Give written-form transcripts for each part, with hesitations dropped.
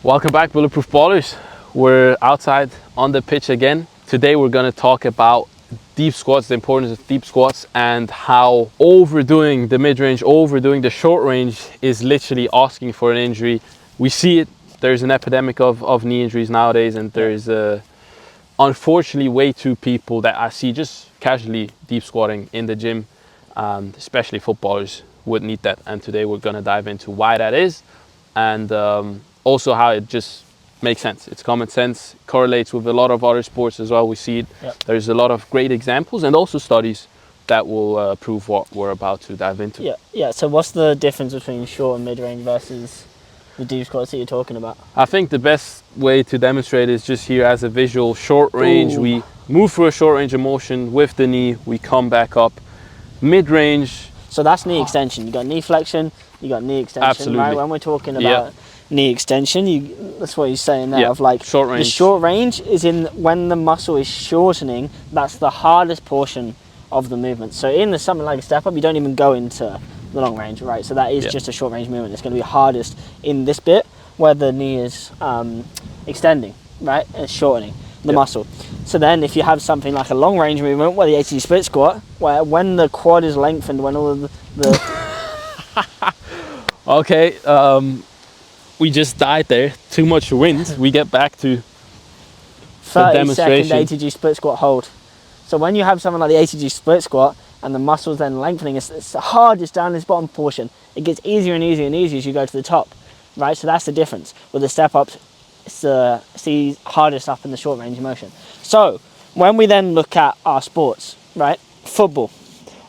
Welcome back, Bulletproof Ballers. We're outside on the pitch again. Today we're going to talk about deep squats, the importance of deep squats, and how overdoing the mid-range, overdoing the short range is literally asking for an injury. We see it. There's an epidemic of knee injuries nowadays, and there's unfortunately way too people that I see just casually deep squatting in the gym, especially footballers would need that. And today we're going to dive into why that is, and also how it just makes sense. It's common sense, correlates with a lot of other sports as well. We see it. Yep. There's a lot of great examples and also studies that will prove what we're about to dive into. Yeah. So what's the difference between short and mid-range versus the deep squats that you're talking about? I think the best way to demonstrate is just here as a visual. Short range, Ooh. we move through a short range of motion with the knee, we come back up. Mid-range. So that's knee extension. You got knee flexion, you got knee extension. Absolutely. Right? When we're talking about knee extension, that's what you're saying there. Yeah. Of like Short range. The short range is in when the muscle is shortening. That's the hardest portion of the movement. So in something like a step up, you don't even go into the long range, right? So that is just a short range movement. It's going to be hardest in this bit where the knee is extending, right? It's shortening the muscle. So then if you have something like a long range movement where the ATG split squat, where when the quad is lengthened, when all of the Okay, we just died there. Too much wind. We get back to 30-second ATG split squat hold. So when you have something like the ATG split squat and the muscles then lengthening, it's the hardest down this bottom portion. It gets easier and easier and easier as you go to the top, right? So that's the difference. With the step ups, it's the hardest up in the short range of motion. So when we then look at our sports, right? Football,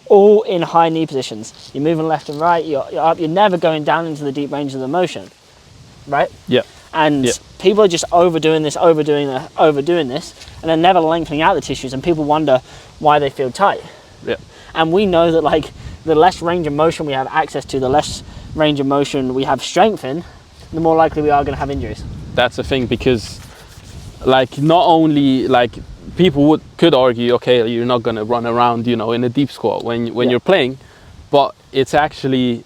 all in high knee positions. You're moving left and right, you're up, you're never going down into the deep range of the motion, right? Yeah. And people are just overdoing this, and then never lengthening out the tissues, and people wonder why they feel tight. Yeah. And we know that like the less range of motion we have access to, the less range of motion we have strength in, the more likely we are going to have injuries. That's the thing, because like not only like people could argue, okay, you're not going to run around, in a deep squat when you're playing, but it's actually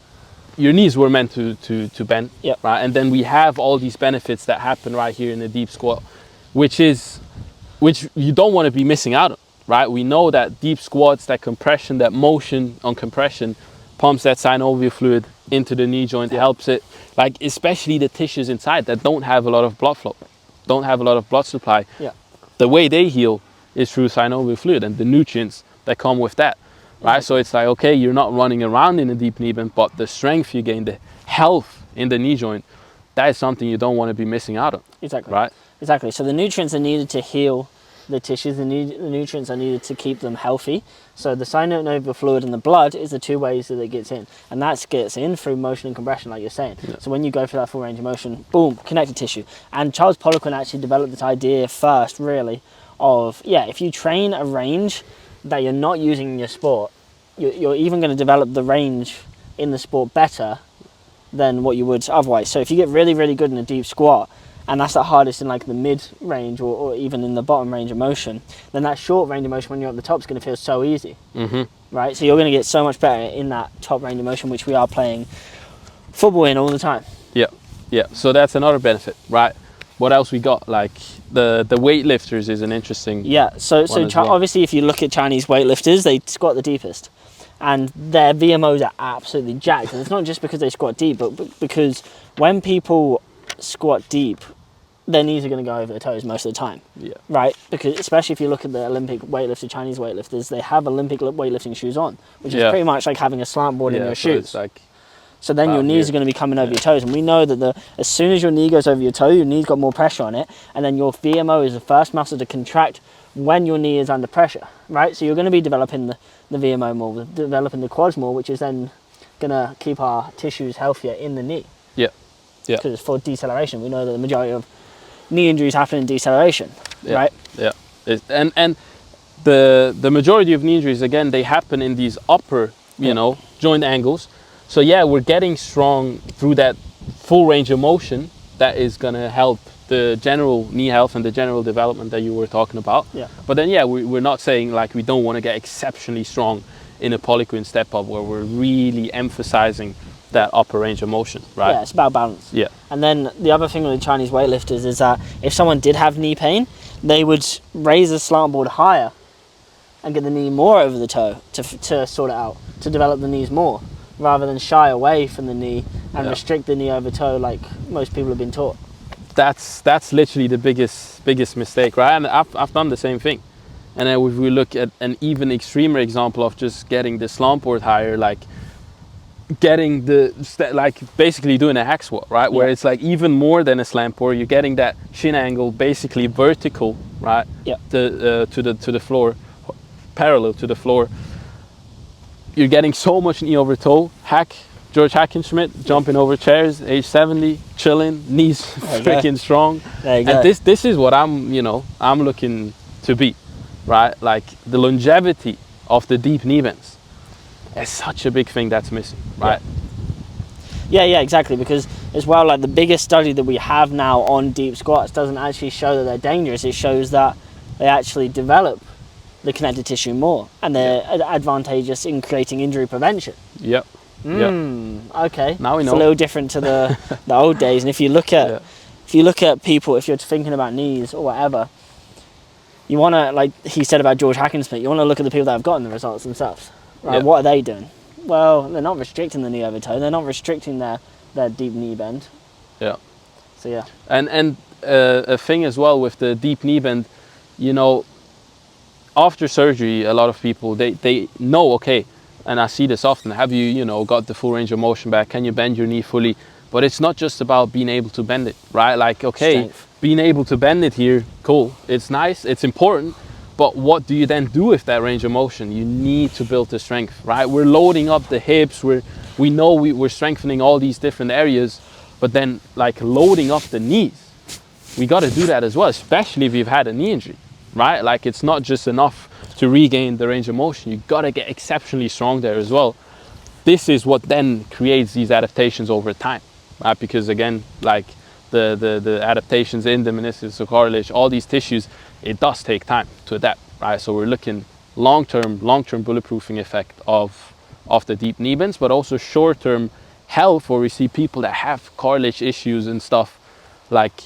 your knees were meant to bend, right? And then we have all these benefits that happen right here in the deep squat, which you don't want to be missing out on, right? We know that deep squats, that compression, that motion on compression pumps that synovial fluid into the knee joint. It helps it, like especially the tissues inside that don't have a lot of blood flow, don't have a lot of blood supply. Yeah. The way they heal is through synovial fluid and the nutrients that come with that. Right, so it's like, okay, you're not running around in a deep knee bend, but the strength you gain, the health in the knee joint, that is something you don't want to be missing out on. Exactly. Right? Exactly. So the nutrients are needed to heal the tissues, the nutrients are needed to keep them healthy. So the synovial fluid in the blood is the two ways that it gets in. And that gets in through motion and compression, like you're saying. Yeah. So when you go for that full range of motion, boom, connected tissue. And Charles Poliquin actually developed this idea first, really, of, if you train a range that you're not using in your sport, you're even going to develop the range in the sport better than what you would otherwise. So if you get really, really good in a deep squat, and that's the hardest in like the mid range or even in the bottom range of motion, then that short range of motion when you're at the top is going to feel so easy, right? So you're going to get so much better in that top range of motion, which we are playing football in all the time. Yeah. So that's another benefit, right? What else we got? Like the weightlifters is an interesting So well. Obviously if you look at Chinese weightlifters, they squat the deepest. And their VMOs are absolutely jacked. And it's not just because they squat deep, but because when people squat deep, their knees are going to go over their toes most of the time. Yeah. Right? Because especially if you look at the Olympic weightlifters, Chinese weightlifters, they have Olympic weightlifting shoes on, which is pretty much like having a slant board in your shoes. So then your knees are going to be coming over your toes. And we know that as soon as your knee goes over your toe, your knee's got more pressure on it. And then your VMO is the first muscle to contract when your knee is under pressure, right? So you're going to be developing the VMO more, developing the quads more, which is then going to keep our tissues healthier in the knee. Yeah. Because it's for deceleration. We know that the majority of knee injuries happen in deceleration, right? Yeah. And the majority of knee injuries, again, they happen in these upper, joint angles. So we're getting strong through that full range of motion that is going to help the general knee health and the general development that you were talking about. Yeah. But then we're not saying like we don't want to get exceptionally strong in a Poliquin step up where we're really emphasizing that upper range of motion, right? Yeah, it's about balance. Yeah. And then the other thing with Chinese weightlifters is that if someone did have knee pain, they would raise the slant board higher and get the knee more over the toe to sort it out, to develop the knees more, rather than shy away from the knee and restrict the knee over toe like most people have been taught. That's literally the biggest mistake, right? And I've done the same thing. And then if we look at an even extremer example of just getting the slant board higher, like getting like basically doing a hack squat, right? Where it's like even more than a slant board, you're getting that shin angle basically vertical, right? Yeah. To the floor, parallel to the floor. You're getting so much knee over toe. George Hackenschmidt jumping over chairs, age 70, chilling, knees freaking strong. There you and go. this is what I'm looking to be, right? Like the longevity of the deep knee bends. It's such a big thing that's missing, right? Yeah, exactly. Because as well, like the biggest study that we have now on deep squats doesn't actually show that they're dangerous. It shows that they actually develop the connective tissue more, and they're advantageous in creating injury prevention. Yep. Okay. Now we know. It's a little different to the old days. And if you look at people, if you're thinking about knees or whatever, you want to, like he said about George Hackenschmidt, you want to look at the people that have gotten the results themselves. Right? What are they doing? Well, they're not restricting the knee over toe. They're not restricting their deep knee bend. Yeah. So yeah. And a thing as well with the deep knee bend, after surgery, a lot of people they know, okay, and I see this often. Have you got the full range of motion back? Can you bend your knee fully? But it's not just about being able to bend it, right? Like, okay, Strength. Being able to bend it here, cool. It's nice, it's important. But what do you then do with that range of motion? You need to build the strength, right? We're loading up the hips. We know we're strengthening all these different areas, but then like loading up the knees, we got to do that as well, especially if you've had a knee injury, right? Like it's not just enough to regain the range of motion. You got to get exceptionally strong there as well. This is what then creates these adaptations over time, right? Because again, like the adaptations in the meniscus, the cartilage, all these tissues, it does take time to adapt, right? So we're looking long-term bulletproofing effect of the deep knee bends, but also short-term health, where we see people that have cartilage issues and stuff, like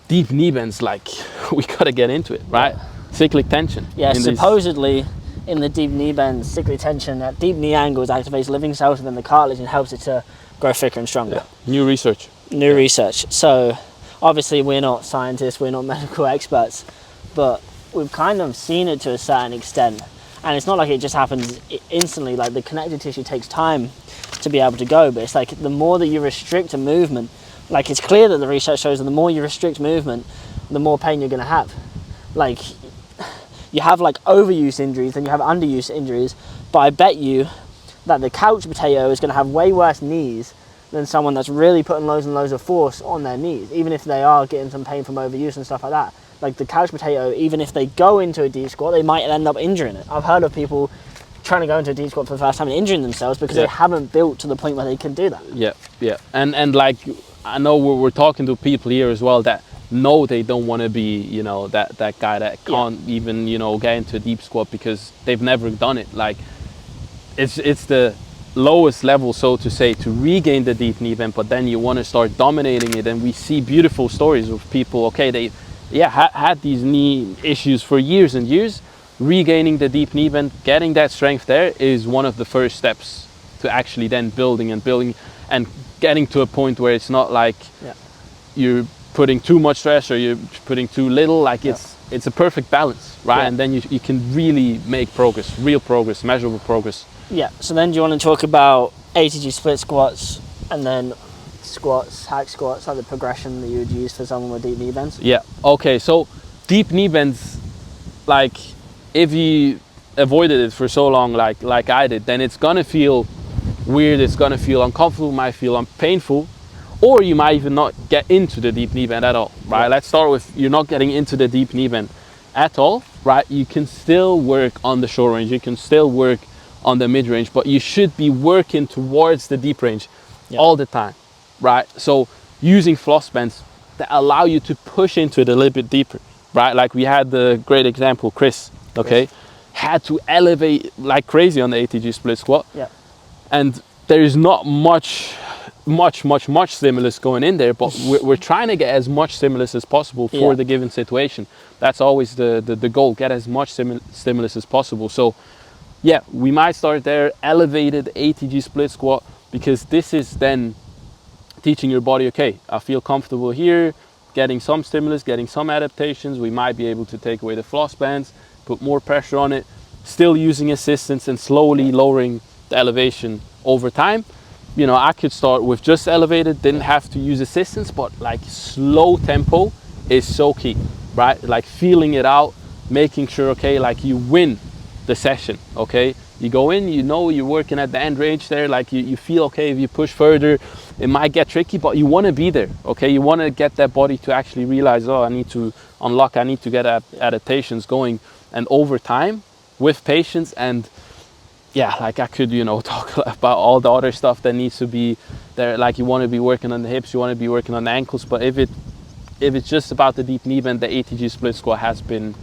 deep knee bends, like we gotta get into it, right? Cyclic tension. Yeah, supposedly in the deep knee bend, cyclic tension at deep knee angles activates living cells within the cartilage and helps it to grow thicker and stronger. Yeah. New research. So obviously we're not scientists, we're not medical experts, but we've kind of seen it to a certain extent. And it's not like it just happens instantly, like the connective tissue takes time to be able to go, but it's like the more that you restrict a movement, like it's clear that the research shows that the more you restrict movement, the more pain you're going to have. Like you have like overuse injuries and you have underuse injuries, but I bet you that the couch potato is going to have way worse knees than someone that's really putting loads and loads of force on their knees, even if they are getting some pain from overuse and stuff like that. Like the couch potato, even if they go into a deep squat, they might end up injuring it. I've heard of people trying to go into a deep squat for the first time and injuring themselves because they haven't built to the point where they can do that. Yeah. And like, I know we're talking to people here as well that know they don't want to be, that guy that can't even, get into a deep squat because they've never done it. Like, it's the lowest level, so to say, to regain the deep knee bend, but then you want to start dominating it. And we see beautiful stories of people, okay, they had these knee issues for years and years. Regaining the deep knee bend, getting that strength there is one of the first steps to actually then building and getting to a point where it's not like you're putting too much stress or you're putting too little. Like it's a perfect balance, right? And then you can really make progress, real progress, measurable progress. Yeah, so then do you want to talk about ATG split squats and then squats, hack squats, like the progression that you would use for someone with deep knee bends? Yeah, okay, so deep knee bends, like if you avoided it for so long like I did, then it's gonna feel weird, it's gonna feel uncomfortable, might feel painful, or you might even not get into the deep knee bend at all, right? Let's start with you're not getting into the deep knee bend at all, right? You can still work on the short range, you can still work on the mid range, but you should be working towards the deep range all the time, right? So using floss bends that allow you to push into it a little bit deeper, right? Like we had the great example, Chris, okay, had to elevate like crazy on the ATG split squat. Yeah. And there is not much stimulus going in there, but we're trying to get as much stimulus as possible for the given situation. That's always the goal, get as much stimulus as possible. So yeah, we might start there, elevated ATG split squat, because this is then teaching your body, okay, I feel comfortable here, getting some stimulus, getting some adaptations. We might be able to take away the floss bands, put more pressure on it, still using assistance and slowly lowering the elevation over time. You know, I could start with just elevated, didn't have to use assistance, but like slow tempo is so key, right? Like feeling it out, making sure, okay, like you win the session, okay? You go in, you know you're working at the end range there, like you feel, okay, if you push further, it might get tricky, but you want to be there, okay? You want to get that body to actually realize, oh, I need to unlock, I need to get adaptations going. And over time, with patience and yeah, like I could, you know, talk about all the other stuff that needs to be there. Like you want to be working on the hips, you want to be working on the ankles, but if it's just about the deep knee bend, the ATG split squat has been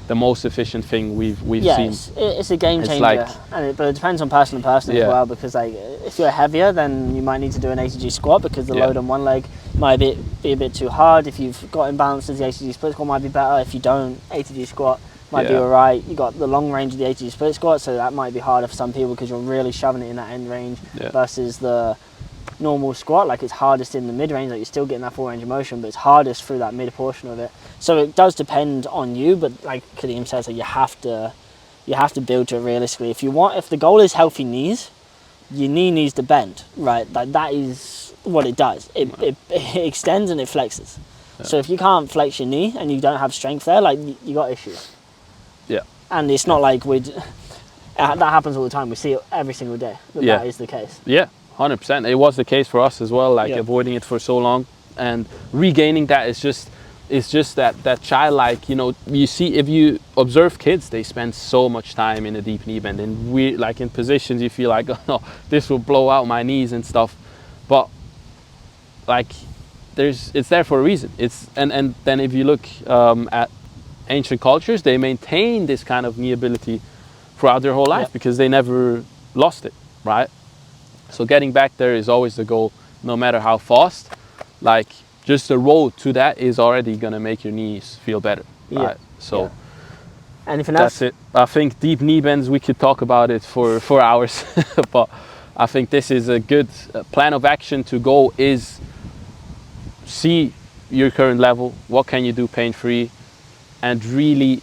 the most efficient thing we've seen. It's a game changer, like, but it depends on person to person as well, because like if you're heavier, then you might need to do an ATG squat because the load on one leg might be a bit too hard. If you've got imbalances, the ATG split squat might be better. If you don't, ATG squat might be alright. You got the long range of the ATG split squat, so that might be harder for some people because you're really shoving it in that end range versus the normal squat. Like it's hardest in the mid range, like you're still getting that full range of motion, but it's hardest through that mid portion of it. So it does depend on you, but like Kadeem says, like you have to build to it realistically. If the goal is healthy knees, your knee needs to bend, right? Like that is what it does. It extends and it flexes. So if you can't flex your knee and you don't have strength there, like you got issues. Yeah. And it's not like that happens all the time. We see it every single day. That is the case. Yeah, 100%. It was the case for us as well, like avoiding it for so long and regaining that is just that childlike, you know, you see, if you observe kids, they spend so much time in a deep knee bend and we like in positions you feel like, oh, this will blow out my knees and stuff. But like it's there for a reason. And then if you look at ancient cultures, they maintain this kind of knee ability throughout their whole life because they never lost it, right? So getting back there is always the goal, no matter how fast. Like just the road to that is already gonna make your knees feel better, right? So anything else? That's it. I think deep knee bends, we could talk about it for hours, but I think this is a good plan of action to go is see your current level, what can you do pain-free, and really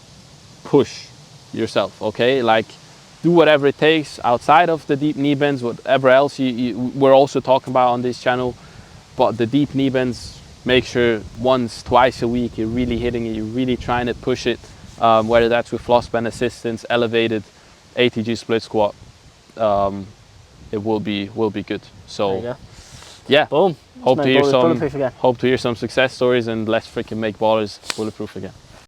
push yourself, okay? Like do whatever it takes outside of the deep knee bends, whatever else we're also talking about on this channel, but the deep knee bends, make sure once, twice a week you're really hitting it, you're really trying to push it, whether that's with floss band assistance, elevated ATG split squat, it will be good. So yeah, boom. Hope to hear some success stories, and let's freaking make ballers bulletproof again.